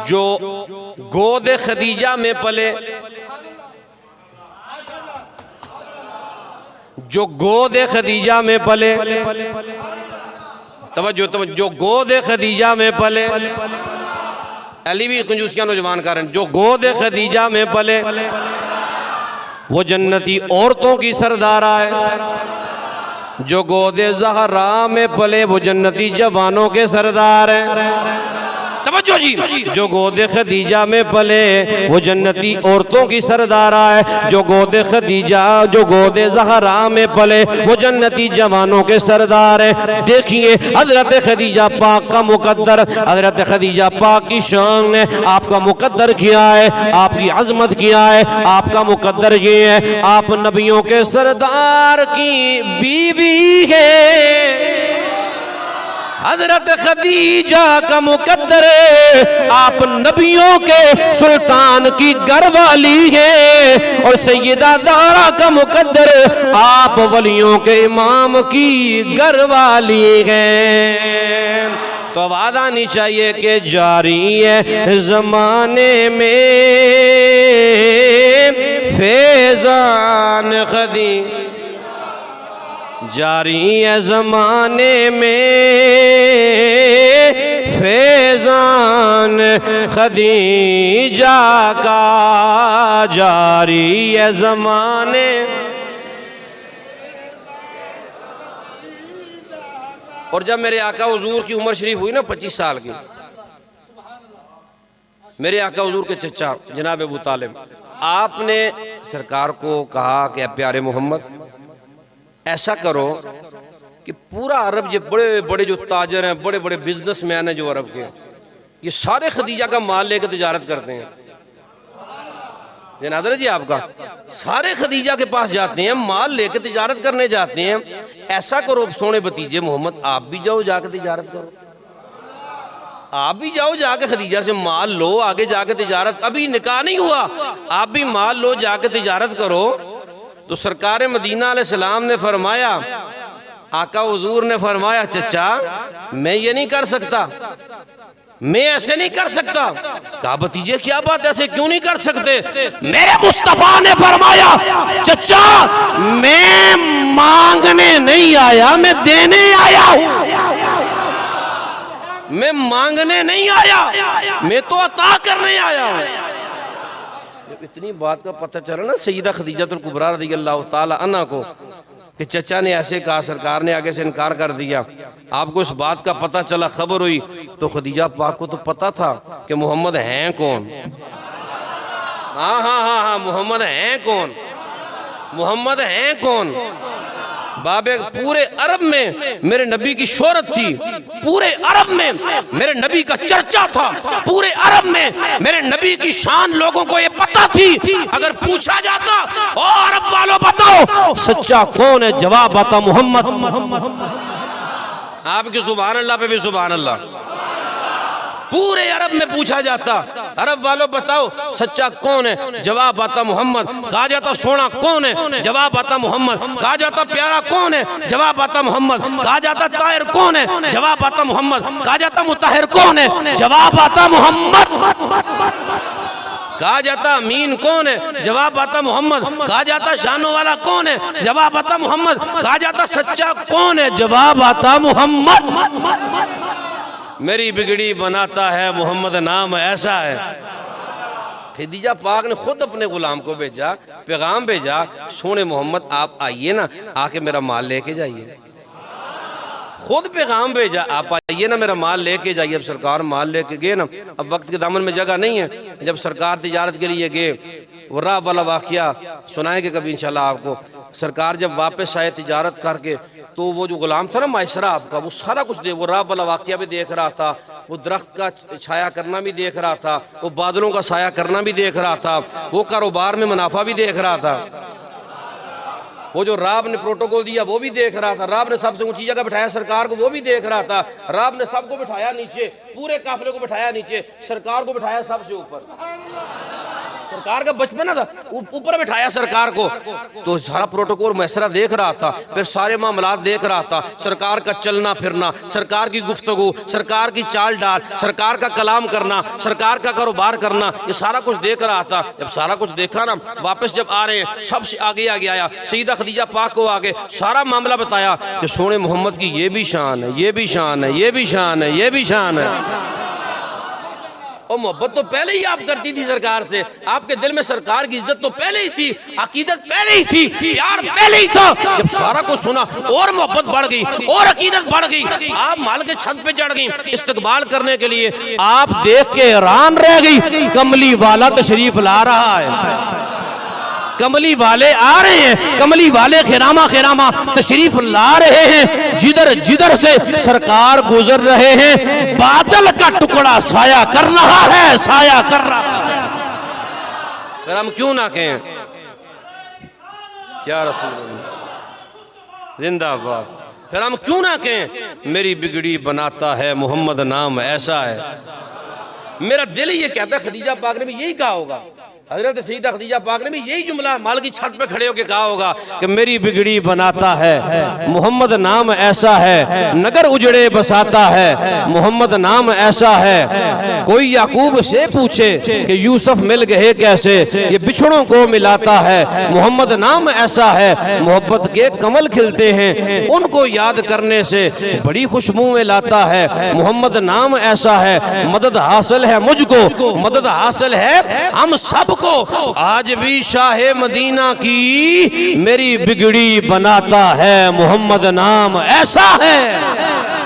जो गोद खदीजा में पले, जो गोद खदीजा में पले, तवज्जो तवज्जो, जो गोद खदीजा में पले, अली भी कंजूस क्या नौजवान कारण, जो गोद खदीजा में पले वो जन्नती औरतों की सरदारा है। जो गोद ज़हरा में पले वो जन्नती जवानों के सरदार हैं। तवज्जो जी, जो गोद खदीजा में पले वो जन्नती औरतों की सरदारा है। जो गोद खदीजा, जो गोद ज़हरा में पले वो जन्नती जवानों के सरदार है। देखिए हजरत खदीजा पाक का मुकद्दर, हजरत खदीजा पाक की शान ने आपका मुकद्दर किया है, आपकी अजमत किया है। आपका मुकद्दर ये है, आप नबियों के सरदार की बीवी है। हजरत खदीजा का मुकद्दर, आप नबियों के सुल्तान की घरवाली है। और सैयदा ज़हरा का मुकद्दर, आप वलियों के इमाम की घरवाली है। तो आवाज़ आनी चाहिए कि जारी है ज़माने में फैज़ान खदी, जारी है ज़माने में फैज़ान खदीजा का, जारी है ज़माने। और जब मेरे आका हुजूर की उम्र शरीफ हुई ना 25 साल की, मेरे आका हुजूर के चचा जनाब अबू तालिब, आपने सरकार को कहा कि प्यारे मोहम्मद ऐसा करो कि पूरा अरब, ये बड़े बड़े जो ताजर हैं, बड़े बड़े बिजनेसमैन हैं जो अरब के, ये सारे खदीजा का माल लेकर तिजारत करते हैं। नाज़र जी आपका सारे खदीजा के पास जाते हैं, माल लेकर तिजारत करने जाते हैं। ऐसा करो सोने भतीजे मोहम्मद, आप भी जाओ जाकर तिजारत करो, आप भी जाओ जाके खदीजा से माल लो, आगे जाके तिजारत, अभी निकाह नहीं हुआ, आप भी माल लो जाके तिजारत करो। तो सरकार मदीना अलैहिस्सलाम ने फरमाया, आका हुजूर ने फरमाया, चचा मैं ये नहीं कर सकता, मैं ऐसे नहीं कर सकता। कहा भतीजे क्या बात, ऐसे क्यों नहीं कर सकते? मेरे मुस्तफा ने फरमाया, चचा मैं मांगने नहीं आया, मैं देने आया हूं। मैं मांगने नहीं आया, मैं तो अता करने आया हूं। जब इतनी बात का पता चला ना सैयदा खदीजतुल कुबरा रज़ियल्लाहु ताला अन्हा को कि चचा ने ऐसे कहा, सरकार ने आगे से इनकार कर दिया, आपको इस बात का पता चला, खबर हुई, तो खदीजा पाक को तो पता था कि मोहम्मद हैं कौन। हाँ हाँ हाँ हाँ, मोहम्मद हैं कौन, मोहम्मद हैं कौन। बाबे पूरे अरब में मेरे नबी की शोहरत थी, पूरे अरब में मेरे नबी का चर्चा था, पूरे अरब में मेरे नबी की शान लोगों को ये पता थी। अगर पूछा जाता, ओ अरब वालों बताओ सच्चा कौन है, जवाब आता मोहम्मद। आपकी सुभान अल्लाह पे भी सुभान अल्लाह। पूरे अरब में पूछा जाता, अरब वालों बताओ सच्चा कौन है, जवाब आता मोहम्मद। कहा जाता सोना कौन है, जवाब आता मोहम्मद। कहा जाता प्यारा कौन है, जवाब आता मोहम्मद। कहा जाता ताहिर कौन है, जवाब आता मोहम्मद। कहा जाता मुताहिर कौन है, जवाब आता मोहम्मद। कहा जाता अमीन कौन है, जवाब आता मोहम्मद। कहा जाता शानों वाला कौन है, जवाब आता मोहम्मद। कहा जाता सच्चा कौन है, जवाब आता मोहम्मद। मेरी बिगड़ी बनाता है मोहम्मद, नाम ऐसा है। खदीजा पाक ने खुद अपने गुलाम को भेजा, पैगाम भेजा, सोने मोहम्मद आप आइए ना, आके मेरा माल लेके जाइए। खुद पैगाम भेजा, आप आइए ना मेरा माल लेके जाइए। अब सरकार माल लेके गए ना, अब वक्त के दामन में जगह नहीं है। जब सरकार तिजारत के लिए गए, वो राह वाला वाक़या सुनाएंगे कभी इंशाल्लाह आपको। सरकार जब वापस आए तिजारत करके, तो वो जो गुलाम था ना मायसरा आपका, वो सारा कुछ वो राह वाला वाक़या भी देख रहा था, वो दरख्त का छाया करना भी देख रहा था, वो बादलों का साया करना भी देख रहा था, वो कारोबार में मुनाफा भी देख रहा था, वो जो राब ने प्रोटोकॉल दिया वो भी देख रहा था, राब ने सबसे ऊंची जगह बिठाया सरकार को वो भी देख रहा था, राब ने सबको बिठाया नीचे, पूरे काफिले को बिठाया नीचे, सरकार को बिठाया सबसे ऊपर। सरकार का बचपना था, ऊपर बैठाया सरकार को, तो सारा प्रोटोकॉल मैसरा देख रहा था, फिर सारे मामलात देख रहा था, सरकार का चलना फिरना, सरकार की गुफ्तगू, सरकार की चाल डाल, सरकार का कलाम करना, सरकार का कारोबार करना, ये सारा कुछ देख रहा था। जब सारा कुछ देखा ना, वापस जब आ रहे हैं, सबसे आगे आया सईदा खदीजा पाक को आगे सारा मामला बताया कि सोने मोहम्मद की ये भी शान है, ये भी शान है, ये भी शान है, ये भी शान है। और मोहब्बत तो पहले ही आप करती थी सरकार से, आपके दिल में सरकार की इज्जत तो पहले ही थी, अकीदत पहले ही थी, प्यार पहले ही था। जब सारा कुछ सुना और मोहब्बत बढ़ गई और अकीदत बढ़ गई, आप माल के छत पे चढ़ गई इस्तकबाल करने के लिए। आप देख के हैरान रह गई, कमली वाला तशरीफ ला रहा है, कमली वाले आ रहे हैं, कमली वाले खिरामा खिरामा तशरीफ ला रहे हैं, जिधर जिधर से सरकार गुजर रहे हैं, बादल का टुकड़ा साया कर रहा है, साया कर रहा है। फिर हम क्यों ना कहें या रसूल अल्लाह जिंदाबाद, फिर हम क्यों ना कहें मेरी बिगड़ी बनाता है मोहम्मद नाम ऐसा है। मेरा दिल ये कहता है खदीजा पाक ने भी यही कहा होगा, हजरत सईदा खदीजा पाक ने भी यही जुमला माल की छत पे खड़े होकर कहा होगा कि मेरी बिगड़ी बनाता है मोहम्मद नाम ऐसा है, नगर उजड़े बसाता है मोहम्मद नाम ऐसा है। कोई याकूब से पूछे कि यूसुफ मिल गए कैसे, ये बिछड़ों को मिलाता है मोहम्मद नाम ऐसा है। मोहब्बत के कमल खिलते हैं, उनको याद करने से बड़ी खुशबू में लाता है मोहम्मद नाम ऐसा है। मदद हासिल है मुझको, मदद हासिल है हम सब को, आज भी शाह मदीना की मेरी बिगड़ी बनाता है मोहम्मद नाम ऐसा है।